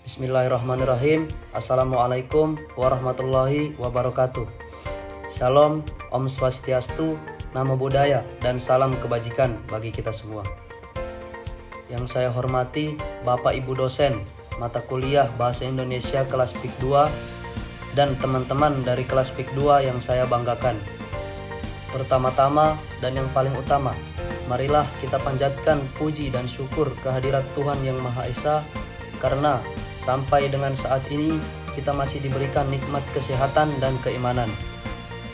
Bismillahirrahmanirrahim. Assalamualaikum warahmatullahi wabarakatuh. Shalom, Om Swastiastu, Namo Buddhaya, dan salam kebajikan bagi kita semua. Yang saya hormati Bapak Ibu dosen mata kuliah Bahasa Indonesia kelas PIK 2 dan teman-teman dari kelas PIK 2 yang saya banggakan. Pertama-tama dan yang paling utama, marilah kita panjatkan puji dan syukur kehadirat Tuhan Yang Maha Esa, karena sampai dengan saat ini kita masih diberikan nikmat kesehatan dan keimanan.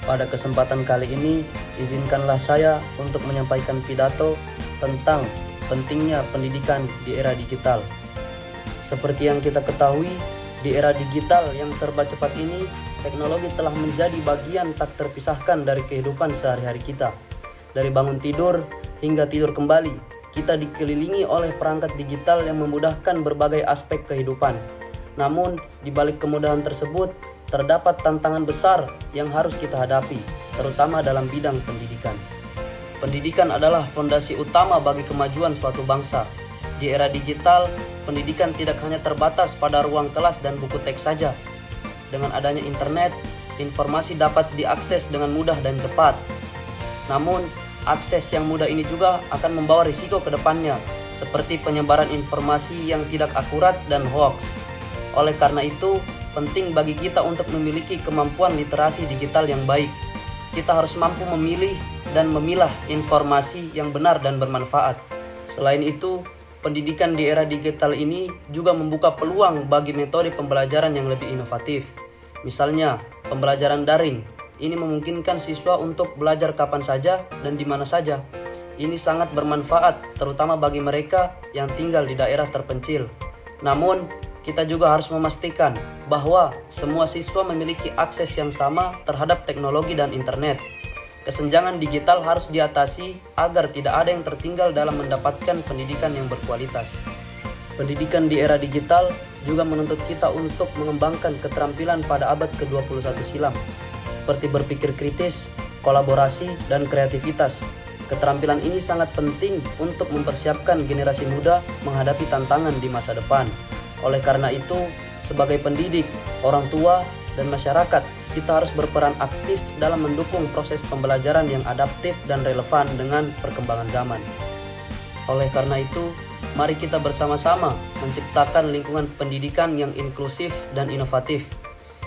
Pada kesempatan kali ini, izinkanlah saya untuk menyampaikan pidato tentang pentingnya pendidikan di era digital. Seperti yang kita ketahui, di era digital yang serba cepat ini, teknologi telah menjadi bagian tak terpisahkan dari kehidupan sehari-hari kita. Dari bangun tidur hingga tidur kembali, kita dikelilingi oleh perangkat digital yang memudahkan berbagai aspek kehidupan. Namun, di balik kemudahan tersebut, terdapat tantangan besar yang harus kita hadapi, terutama dalam bidang pendidikan. Pendidikan adalah fondasi utama bagi kemajuan suatu bangsa. Di era digital, pendidikan tidak hanya terbatas pada ruang kelas dan buku teks saja. Dengan adanya internet, informasi dapat diakses dengan mudah dan cepat. Namun, akses yang mudah ini juga akan membawa risiko ke depannya, seperti penyebaran informasi yang tidak akurat dan hoax. Oleh karena itu, penting bagi kita untuk memiliki kemampuan literasi digital yang baik. Kita harus mampu memilih dan memilah informasi yang benar dan bermanfaat. Selain itu, pendidikan di era digital ini juga membuka peluang bagi metode pembelajaran yang lebih inovatif. Misalnya, pembelajaran daring. Ini memungkinkan siswa untuk belajar kapan saja dan di mana saja. Ini sangat bermanfaat, terutama bagi mereka yang tinggal di daerah terpencil. Namun, kita juga harus memastikan bahwa semua siswa memiliki akses yang sama terhadap teknologi dan internet. Kesenjangan digital harus diatasi agar tidak ada yang tertinggal dalam mendapatkan pendidikan yang berkualitas. Pendidikan di era digital juga menuntut kita untuk mengembangkan keterampilan pada abad ke-21 silam, seperti berpikir kritis, kolaborasi, dan kreativitas. Keterampilan ini sangat penting untuk mempersiapkan generasi muda menghadapi tantangan di masa depan. Oleh karena itu, sebagai pendidik, orang tua, dan masyarakat, kita harus berperan aktif dalam mendukung proses pembelajaran yang adaptif dan relevan dengan perkembangan zaman. Oleh karena itu, mari kita bersama-sama menciptakan lingkungan pendidikan yang inklusif dan inovatif.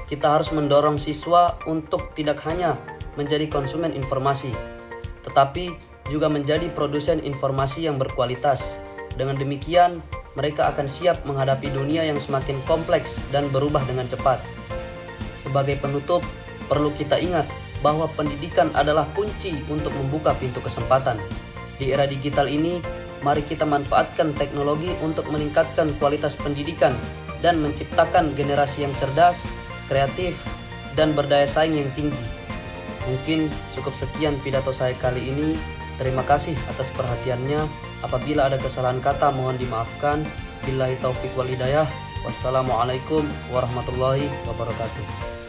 Kita harus mendorong siswa untuk tidak hanya menjadi konsumen informasi, tetapi juga menjadi produsen informasi yang berkualitas. Dengan demikian, mereka akan siap menghadapi dunia yang semakin kompleks dan berubah dengan cepat. Sebagai penutup, perlu kita ingat bahwa pendidikan adalah kunci untuk membuka pintu kesempatan. Di era digital ini, mari kita manfaatkan teknologi untuk meningkatkan kualitas pendidikan dan menciptakan generasi yang cerdas, kreatif, dan berdaya saing yang tinggi. Mungkin cukup sekian pidato saya kali ini. Terima kasih atas perhatiannya. Apabila ada kesalahan kata mohon dimaafkan. Billahi taufiq wal hidayah. Wassalamualaikum warahmatullahi wabarakatuh.